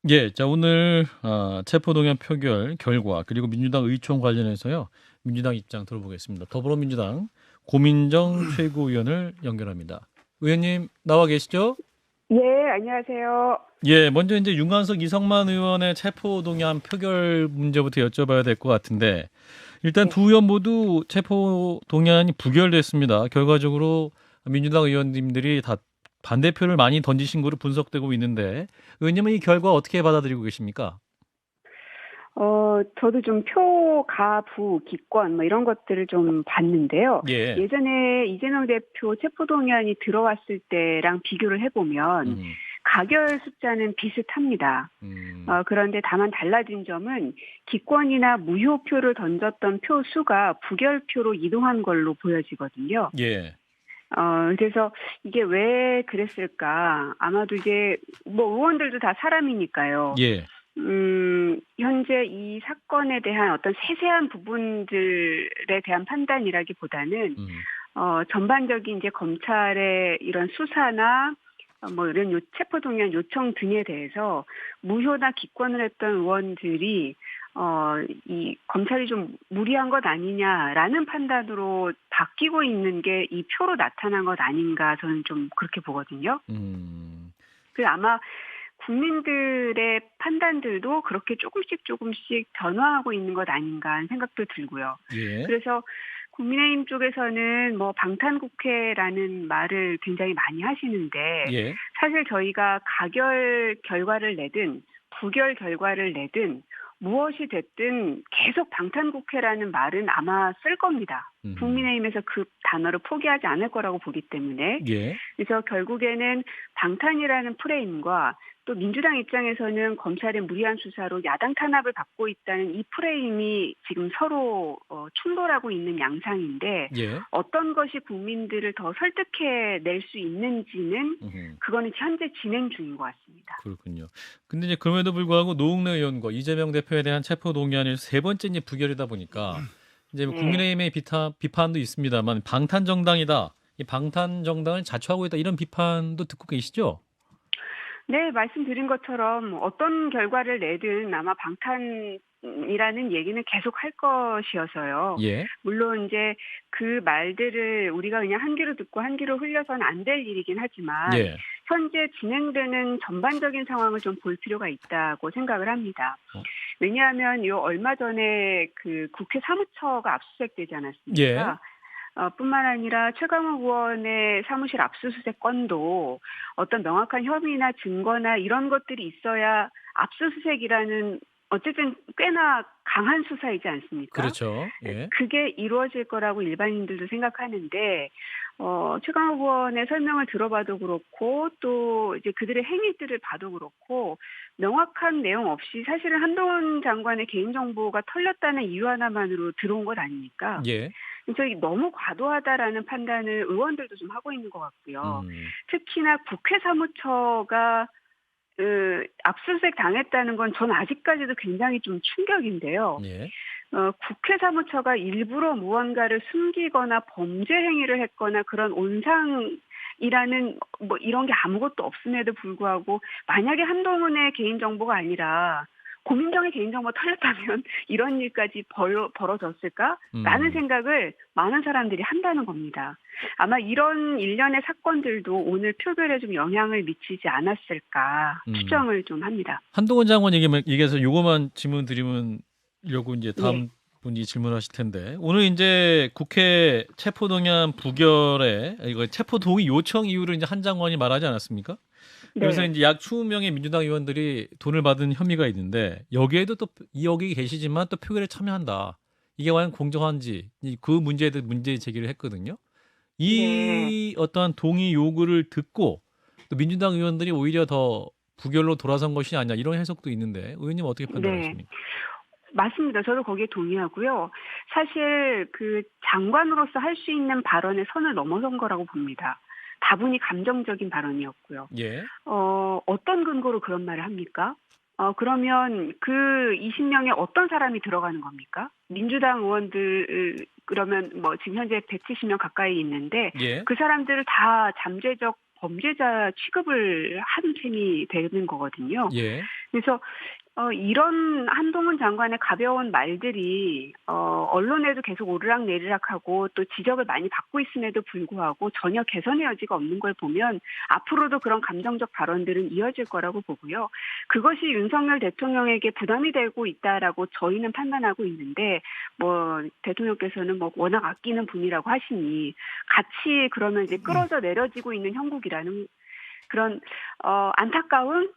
예, 자 오늘 체포동의안 표결 결과 그리고 민주당 의총 관련해서요. 민주당 입장 들어보겠습니다. 더불어민주당 고민정 최고위원을 연결합니다. 의원님 나와 계시죠? 예, 안녕하세요. 예, 먼저 이제 윤관석 이성만 의원의 체포동의안 표결 문제부터 여쭤봐야 될 것 같은데 일단 네. 두 의원 모두 체포동의안이 부결됐습니다. 결과적으로 민주당 의원님들이 다 반대표를 많이 던지신 거로 분석되고 있는데 의원님은 이 결과 어떻게 받아들이고 계십니까? 저도 좀 표, 가, 부, 기권, 뭐 이런 것들을 좀 봤는데요. 예. 예전에 이재명 대표 체포동의안이 들어왔을 때랑 비교를 해보면 음, 가결 숫자는 비슷합니다. 그런데 다만 달라진 점은 기권이나 무효표를 던졌던 표 수가 부결표로 이동한 걸로 보여지거든요. 예, 그래서 이게 왜 그랬을까? 아마도 이제 뭐 의원들도 다 사람이니까요. 예, 현재 이 사건에 대한 어떤 세세한 부분들에 대한 판단이라기보다는, 음, 전반적인 이제 검찰의 이런 수사나 뭐 이런 체포동의안 요청 등에 대해서 무효나 기권을 했던 의원들이 이 검찰이 좀 무리한 것 아니냐라는 판단으로 바뀌고 있는 게 이 표로 나타난 것 아닌가 저는 좀 그렇게 보거든요. 음, 그 아마 국민들의 판단들도 그렇게 조금씩 변화하고 있는 것 아닌가 하는 생각도 들고요. 예, 그래서 국민의힘 쪽에서는 뭐 방탄국회라는 말을 굉장히 많이 하시는데 예, 사실 저희가 가결 결과를 내든 부결 결과를 내든 무엇이 됐든 계속 방탄국회라는 말은 아마 쓸 겁니다. 음, 국민의힘에서 그 단어를 포기하지 않을 거라고 보기 때문에. 예, 그래서 결국에는 방탄이라는 프레임과 또 민주당 입장에서는 검찰의 무리한 수사로 야당 탄압을 받고 있다는 이 프레임이 지금 서로 충돌하고 있는 양상인데 예, 어떤 것이 국민들을 더 설득해낼 수 있는지는 음, 그거는 현재 진행 중인 것 같습니다. 그렇군요. 근데 이제 그럼에도 불구하고 노웅래 의원과 이재명 대표에 대한 체포동의안이 세 번째 이제 부결이다 보니까 이제 뭐 네. 국민의힘의 비판도 있습니다만 방탄정당이다. 이 방탄정당을 자초하고 있다 이런 비판도 듣고 계시죠? 네, 말씀드린 것처럼 어떤 결과를 내든 아마 방탄이라는 얘기는 계속 할 것이어서요. 예, 물론 이제 그 말들을 우리가 그냥 한 귀로 듣고 한 귀로 흘려서는 안 될 일이긴 하지만 예, 현재 진행되는 전반적인 상황을 좀 볼 필요가 있다고 생각을 합니다. 어, 왜냐하면 요 얼마 전에 그 국회 사무처가 압수수색되지 예, 않았습니까? 뿐만 아니라 최강욱 의원의 사무실 압수수색 건도 어떤 명확한 혐의나 증거나 이런 것들이 있어야 압수수색이라는 어쨌든 꽤나 강한 수사이지 않습니까? 그렇죠. 예, 그게 이루어질 거라고 일반인들도 생각하는데, 최강욱 의원의 설명을 들어봐도 그렇고, 또 이제 그들의 행위들을 봐도 그렇고, 명확한 내용 없이 사실은 한동훈 장관의 개인정보가 털렸다는 이유 하나만으로 들어온 것 아닙니까? 예, 그래서 너무 과도하다라는 판단을 의원들도 좀 하고 있는 것 같고요. 음, 특히나 국회 사무처가 압수수색 당했다는 건 전 아직까지도 굉장히 좀 충격인데요. 예. 국회 사무처가 일부러 무언가를 숨기거나 범죄 행위를 했거나 그런 온상이라는 뭐 이런 게 아무것도 없음에도 불구하고 만약에 한동훈의 개인정보가 아니라 고민정의 개인정보가 털렸다면 이런 일까지 벌어졌을까라는 음, 생각을 많은 사람들이 한다는 겁니다. 아마 이런 일련의 사건들도 오늘 표결에 좀 영향을 미치지 않았을까 음. 추정을 좀 합니다. 한동훈 장관 얘기해서 요거만 질문 드리면려고 이제 예. 다음 분이 질문하실 텐데 오늘 이제 국회 체포동의안 부결에 이거 체포동의 요청 이유를 이제 한 장관이 말하지 않았습니까? 여기서 네. 이제 약 20명의 민주당 의원들이 돈을 받은 혐의가 있는데 여기에도 또 여기 계시지만 또 표결에 참여한다. 이게 과연 공정한지 그 문제에 대해 문제 제기를 했거든요. 네. 이 어떠한 동의 요구를 듣고 또 민주당 의원들이 오히려 더 부결로 돌아선 것이 아니냐 이런 해석도 있는데 의원님 어떻게 네. 판단하십니까? 맞습니다. 저도 거기에 동의하고요. 사실 그 장관으로서 할 수 있는 발언의 선을 넘어선 거라고 봅니다. 다분히 감정적인 발언이었고요. 예, 어떤 근거로 그런 말을 합니까? 그러면 그 20명에 어떤 사람이 들어가는 겁니까? 민주당 의원들, 그러면 뭐 지금 현재 170명 가까이 있는데 예, 그 사람들을 다 잠재적 범죄자 취급을 한 셈이 되는 거거든요. 예. 그래서 이런 한동훈 장관의 가벼운 말들이 언론에도 계속 오르락내리락하고 또 지적을 많이 받고 있음에도 불구하고 전혀 개선의 여지가 없는 걸 보면 앞으로도 그런 감정적 발언들은 이어질 거라고 보고요. 그것이 윤석열 대통령에게 부담이 되고 있다라고 저희는 판단하고 있는데 뭐 대통령께서는 뭐 워낙 아끼는 분이라고 하시니 같이 그러면 이제 끌어져 내려지고 있는 형국이라는 그런 안타까운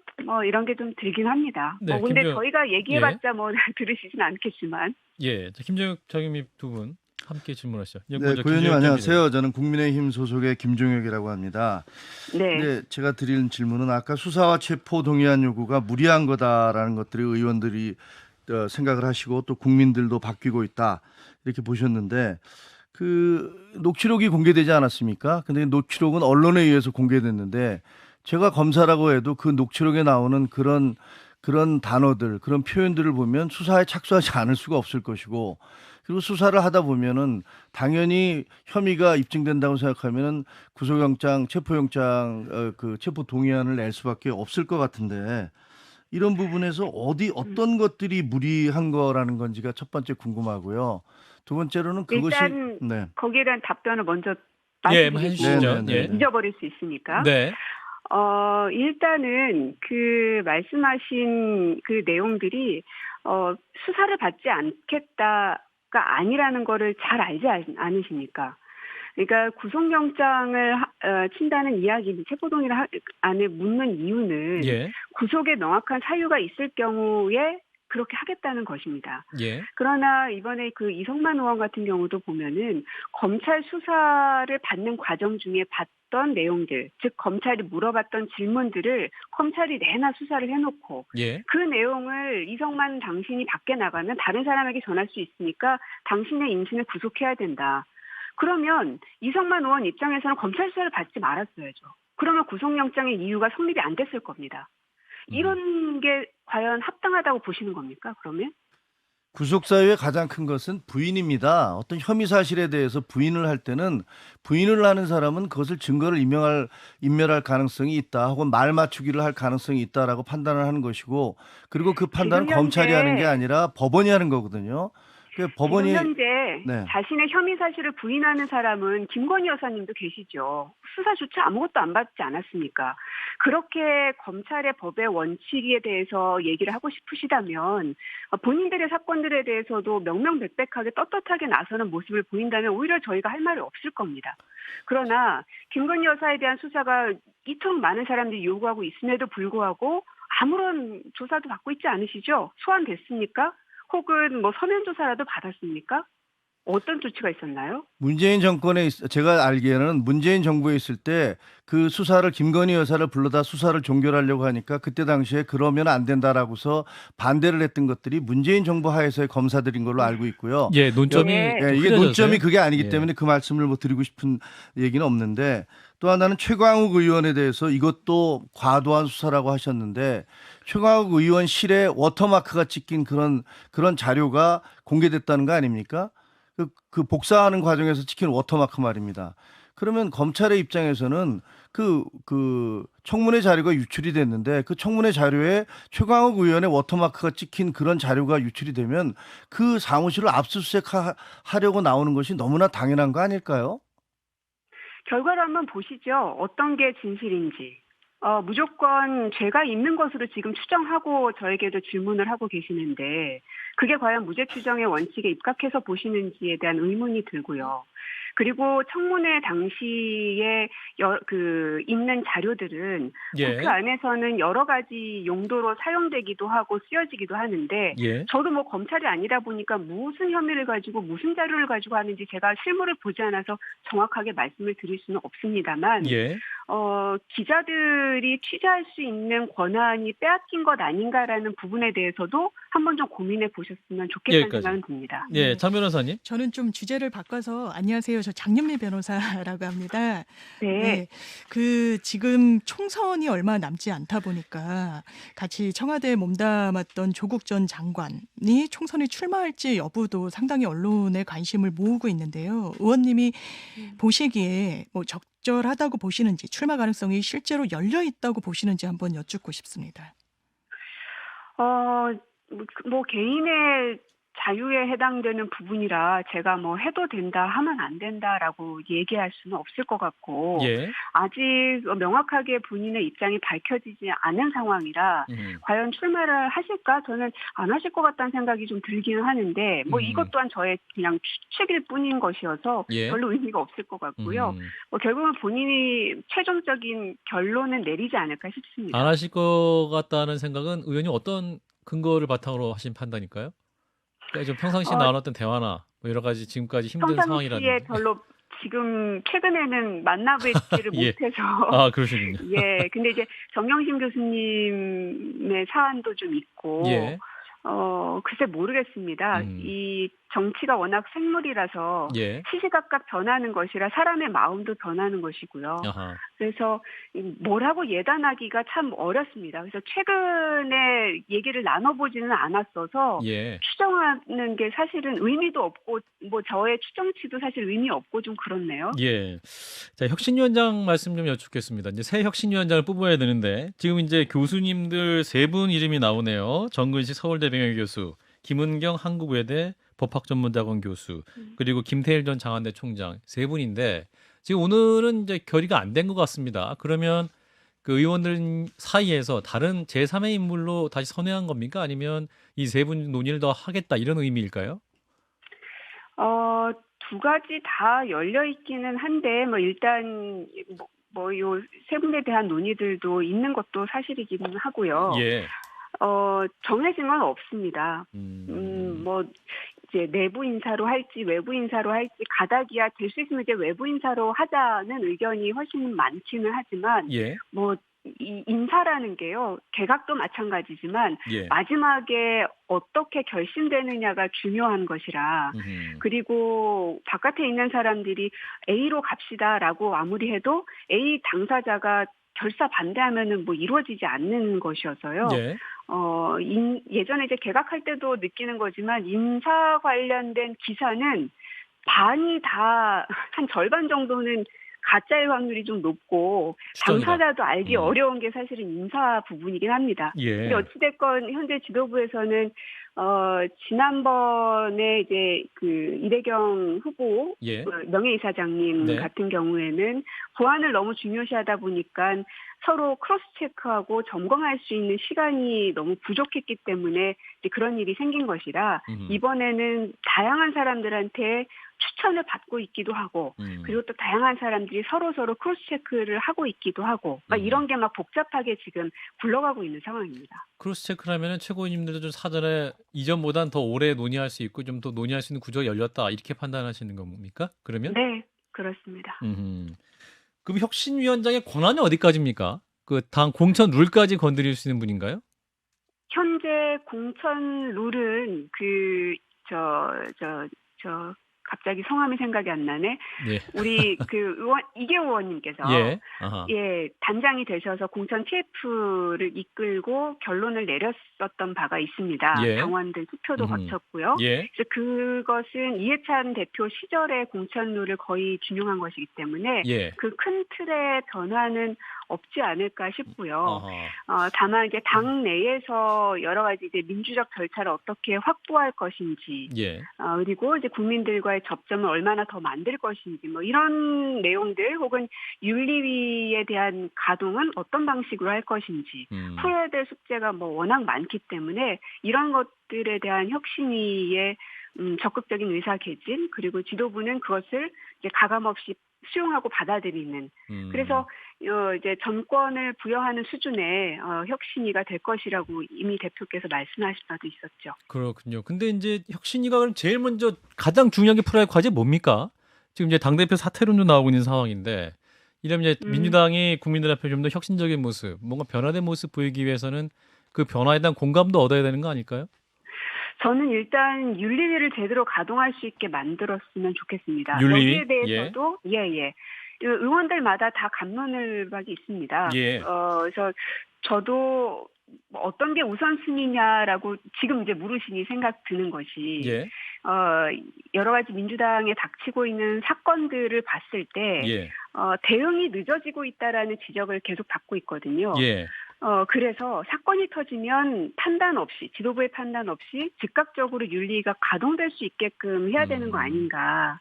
이런 게 좀 들긴 합니다. 네, 근데 저희가 얘기해봤자 뭐 들으시진 않겠지만. 예, 김정혁 장관님 두 분 함께 질문하시죠. 네, 고위원님 안녕하세요. 저는 국민의힘 소속의 김종혁이라고 합니다. 네. 네, 제가 드리는 질문은 아까 수사와 체포 동의안 요구가 무리한 거다라는 것들이 의원들이 생각을 하시고 또 국민들도 바뀌고 있다 이렇게 보셨는데 그 녹취록이 공개되지 않았습니까? 근데 녹취록은 언론에 의해서 공개됐는데 제가 검사라고 해도 그 녹취록에 나오는 그런 단어들, 그런 표현들을 보면 수사에 착수하지 않을 수가 없을 것이고 그리고 수사를 하다 보면은 당연히 혐의가 입증된다고 생각하면은 구속영장, 체포영장, 그 체포 동의안을 낼 수밖에 없을 것 같은데 이런 부분에서 어떤 것들이 무리한 거라는 건지가 첫 번째 궁금하고요. 두 번째로는 그것이 일단 거기에 대한 답변을 먼저 말씀드리고 잊어버릴 수 있으니까. 네. 일단은 그 말씀하신 그 내용들이 수사를 받지 않겠다가 아니라는 거를 잘 알지 않으십니까? 그러니까 구속영장을 친다는 이야기, 체포동의를 안에 묻는 이유는 구속에 명확한 사유가 있을 경우에 그렇게 하겠다는 것입니다. 예. 그러나 이번에 그 이성만 의원 같은 경우도 보면은 검찰 수사를 받는 과정 중에 봤던 내용들, 즉 검찰이 물어봤던 질문들을 검찰이 내나 수사를 해놓고 그 내용을 이성만 당신이 밖에 나가면 다른 사람에게 전할 수 있으니까 당신의 임신을 구속해야 된다. 그러면 이성만 의원 입장에서는 검찰 수사를 받지 말았어야죠. 그러면 구속영장의 이유가 성립이 안 됐을 겁니다. 이런 게 과연 합당하다고 보시는 겁니까? 그러면? 구속사유의 가장 큰 것은 부인입니다. 어떤 혐의 사실에 대해서 부인을 할 때는 부인을 하는 사람은 그것을 증거를 인멸할 가능성이 있다 혹은 말 맞추기를 할 가능성이 있다라고 판단을 하는 것이고 그리고 그 판단은 검찰이 하는 게 아니라 법원이 하는 거거든요. 법원이 지금 현재 자신의 혐의 사실을 부인하는 사람은 김건희 여사님도 계시죠. 수사조차 아무것도 안 받지 않았습니까? 그렇게 검찰의 법의 원칙에 대해서 얘기를 하고 싶으시다면 본인들의 사건들에 대해서도 명명백백하게 떳떳하게 나서는 모습을 보인다면 오히려 저희가 할 말이 없을 겁니다. 그러나 김건희 여사에 대한 수사가 이토록 많은 사람들이 요구하고 있음에도 불구하고 아무런 조사도 받고 있지 않으시죠? 소환됐습니까? 혹은 뭐 서면 조사라도 받았습니까? 어떤 조치가 있었나요? 문재인 정권에 제가 알기에는 문재인 정부에 있을 때 그 수사를 김건희 여사를 불러다 수사를 종결하려고 하니까 그때 당시에 그러면 안 된다라고서 반대를 했던 것들이 문재인 정부 하에서의 검사들인 걸로 알고 있고요. 예, 논점이 이게 논점이 그게 아니기 때문에 그 말씀을 뭐 드리고 싶은 얘기는 없는데 또 하나는 최광욱 의원에 대해서 이것도 과도한 수사라고 하셨는데 최광욱 의원실에 워터마크가 찍힌 그런 자료가 공개됐다는 거 아닙니까? 그 복사하는 과정에서 찍힌 워터마크 말입니다. 그러면 검찰의 입장에서는 그 청문회 자료가 유출이 됐는데 그 청문회 자료에 최광욱 의원의 워터마크가 찍힌 그런 자료가 유출이 되면 그 사무실을 압수수색하려고 나오는 것이 너무나 당연한 거 아닐까요? 결과를 한번 보시죠. 어떤 게 진실인지. 무조건 죄가 있는 것으로 지금 추정하고 저에게도 질문을 하고 계시는데 그게 과연 무죄 추정의 원칙에 입각해서 보시는지에 대한 의문이 들고요. 그리고 청문회 당시에 있는 자료들은 그 안에서는 여러 가지 용도로 사용되기도 하고 쓰여지기도 하는데 저도 뭐 검찰이 아니다 보니까 무슨 혐의를 가지고 무슨 자료를 가지고 하는지 제가 실물을 보지 않아서 정확하게 말씀을 드릴 수는 없습니다만 기자들이 취재할 수 있는 권한이 빼앗긴 것 아닌가라는 부분에 대해서도 한번 좀 고민해 보셨으면 좋겠다는 생각은 듭니다. 장 변호사님. 저는 좀 주제를 바꿔서 안녕하세요. 저 장윤미 변호사라고 합니다. 그 지금 총선이 얼마 남지 않다 보니까 같이 청와대에 몸담았던 조국 전 장관이 총선에 출마할지 여부도 상당히 언론의 관심을 모으고 있는데요. 의원님이 보시기에 뭐 적절하다고 보시는지, 출마 가능성이 실제로 열려 있다고 보시는지 한번 여쭙고 싶습니다. 뭐 개인의 자유에 해당되는 부분이라 제가 뭐 해도 된다 하면 안 된다라고 얘기할 수는 없을 것 같고 예. 아직 명확하게 본인의 입장이 밝혀지지 않은 상황이라 과연 출마를 하실까? 저는 안 하실 것 같다는 생각이 좀 들기는 하는데 뭐 이것 또한 저의 그냥 추측일 뿐인 것이어서 예. 별로 의미가 없을 것 같고요. 뭐 결국은 본인이 최종적인 결론은 내리지 않을까 싶습니다. 안 하실 것 같다는 생각은 의원님 어떤 근거를 바탕으로 하신 판단일까요? 그러니까 좀 평상시에 나눴던 대화나 뭐 여러 가지 지금까지 힘든 평상시에 상황이라든지. 별로 지금 최근에는 만나뵙지를 예. 못해서 아, 그러시군요. 예, 근데 이제 정영심 교수님의 사안도 좀 있고 예. 글쎄 모르겠습니다. 이 정치가 워낙 생물이라서 예. 시시각각 변하는 것이라 사람의 마음도 변하는 것이고요. 아하. 그래서 뭐라고 예단하기가 참 어렵습니다. 그래서 최근에 얘기를 나눠보지는 않았어서 예. 추정하는 게 사실은 의미도 없고 뭐 저의 추정치도 사실 의미 없고 좀 그렇네요. 예. 자, 혁신위원장 말씀 좀 여쭙겠습니다. 이제 새 혁신위원장을 뽑아야 되는데 지금 이제 교수님들 세 분 이름이 나오네요. 정근식 서울대 명예교수, 김은경 한국외대 법학전문대학원 교수, 그리고 김태일 전 장한대 총장 세 분인데 지금 오늘은 이제 결의가 안 된 것 같습니다. 그러면 그 의원들 사이에서 다른 제3의 인물로 다시 선회한 겁니까? 아니면 이 세 분 논의를 더 하겠다 이런 의미일까요? 두 가지 다 열려 있기는 한데 뭐 일단 뭐 요 세 분에 대한 논의들도 있는 것도 사실이기는 하고요. 예. 정해진 건 없습니다. 뭐 이제 내부 인사로 할지 외부 인사로 할지 가닥이야 될 수 있으면 이제 외부 인사로 하자는 의견이 훨씬 많기는 하지만 예. 뭐 이 인사라는 게요. 개각도 마찬가지지만 예. 마지막에 어떻게 결심되느냐가 중요한 것이라 그리고 바깥에 있는 사람들이 A로 갑시다라고 아무리 해도 A 당사자가 결사 반대하면은 뭐 이루어지지 않는 것이어서요. 예. 예전에 이제 개각할 때도 느끼는 거지만 인사 관련된 기사는 반이 다 한 절반 정도는 가짜일 확률이 좀 높고 추정이다. 당사자도 알기 어려운 게 사실은 인사 부분이긴 합니다. 예. 근데 어찌됐건 현재 지도부에서는 지난번에 이제 그 이대경 후보 예. 명예이사장님 네. 같은 경우에는 보안을 너무 중요시하다 보니까 서로 크로스 체크하고 점검할 수 있는 시간이 너무 부족했기 때문에 이제 그런 일이 생긴 것이라 이번에는 다양한 사람들한테 추천을 받고 있기도 하고 그리고 또 다양한 사람들이 서로 크로스 체크를 하고 있기도 하고 이런 게 막 복잡하게 지금 굴러가고 있는 상황입니다. 크로스 체크를 하면은 최고위님들도 좀 사전에 이전보단 더 오래 논의할 수 있고 좀 더 논의할 수 있는 구조가 열렸다 이렇게 판단하시는 겁니까? 그러면? 네, 그렇습니다. 그럼 혁신위원장의 권한이 어디까지입니까? 그 당 공천 룰까지 건드릴 수 있는 분인가요? 현재 공천 룰은 갑자기 성함이 생각이 안 나네. 예. 우리 그 의원 이계호 의원님께서 예. 아하. 예, 단장이 되셔서 공천 TF를 이끌고 결론을 내렸었던 바가 있습니다. 예. 당원들 투표도 거쳤고요. 예. 그래서 그것은 이해찬 대표 시절의 공천 룰을 거의 준용한 것이기 때문에 예. 그 큰 틀의 변화는 없지 않을까 싶고요. 아하. 다만 이제 당 내에서 여러 가지 이제 민주적 절차를 어떻게 확보할 것인지, 예. 그리고 이제 국민들과의 접점을 얼마나 더 만들 것인지, 뭐 이런 내용들 혹은 윤리위에 대한 가동은 어떤 방식으로 할 것인지, 풀어야 될 숙제가 뭐 워낙 많기 때문에 이런 것들에 대한 혁신위의 적극적인 의사개진 그리고 지도부는 그것을 이제 가감없이 수용하고 받아들이는 그래서 이제 정권을 부여하는 수준의 혁신위가 될 것이라고 이미 대표께서 말씀하신 바도 있었죠. 그렇군요. 근데 이제 혁신위가 그럼 제일 먼저 가장 중요하게 풀어야 할 과제 뭡니까? 지금 이제 당대표 사퇴론도 나오고 있는 상황인데 이러면 이제 민주당이 국민들 앞에 좀 더 혁신적인 모습, 뭔가 변화된 모습 보이기 위해서는 그 변화에 대한 공감도 얻어야 되는 거 아닐까요? 저는 일단 윤리위를 제대로 가동할 수 있게 만들었으면 좋겠습니다. 윤리위? 여기에 대해서도 예. 의원들마다 다 갑론을박이 있습니다. 예. 그래서 저도 어떤 게 우선순위냐라고 지금 이제 물으시니 생각 드는 것이 예. 여러 가지 민주당에 닥치고 있는 사건들을 봤을 때 예. 대응이 늦어지고 있다라는 지적을 계속 받고 있거든요. 예. 그래서 사건이 터지면 판단 없이, 지도부의 판단 없이 즉각적으로 윤리가 가동될 수 있게끔 해야 되는 거 아닌가.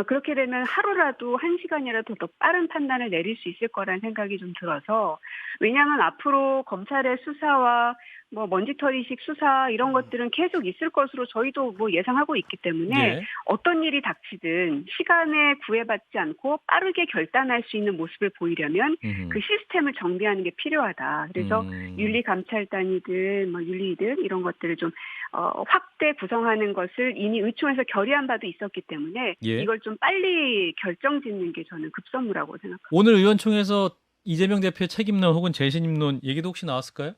그렇게 되면 하루라도 1시간이라도 더 빠른 판단을 내릴 수 있을 거라는 생각이 좀 들어서, 왜냐하면 앞으로 검찰의 수사와 뭐 먼지털이식 수사 이런 것들은 계속 있을 것으로 저희도 뭐 예상하고 있기 때문에 예. 어떤 일이 닥치든 시간에 구애받지 않고 빠르게 결단할 수 있는 모습을 보이려면 그 시스템을 정비하는 게 필요하다. 그래서 윤리감찰단이든 뭐 윤리든 이런 것들을 좀 확대 구성하는 것을 이미 의총에서 결의한 바도 있었기 때문에 예. 이걸 좀 빨리 결정짓는 게 저는 급선무라고 생각합니다. 오늘 의원총회에서 이재명 대표의 책임론 혹은 재신임론 얘기도 혹시 나왔을까요?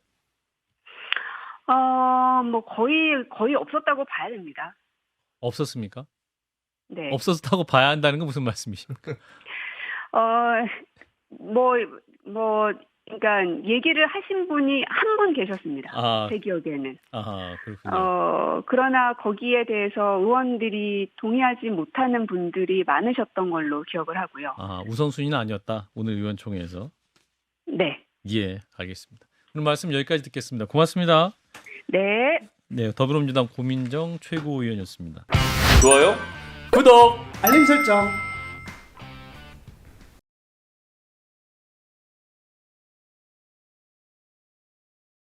뭐 거의 없었다고 봐야 됩니다. 없었습니까? 네. 없었다고 봐야 한다는 건 무슨 말씀이십니까? 그러니까 얘기를 하신 분이 한 분 계셨습니다. 아. 제 기억에는. 아하, 그렇군요. 그러나 거기에 대해서 의원들이 동의하지 못하는 분들이 많으셨던 걸로 기억을 하고요. 아, 우선순위는 아니었다. 오늘 의원총회에서. 네. 예, 알겠습니다. 오늘 말씀 여기까지 듣겠습니다. 고맙습니다. 네. 네, 더불어민주당 고민정 최고위원이었습니다. 좋아요, 구독! 알림 설정.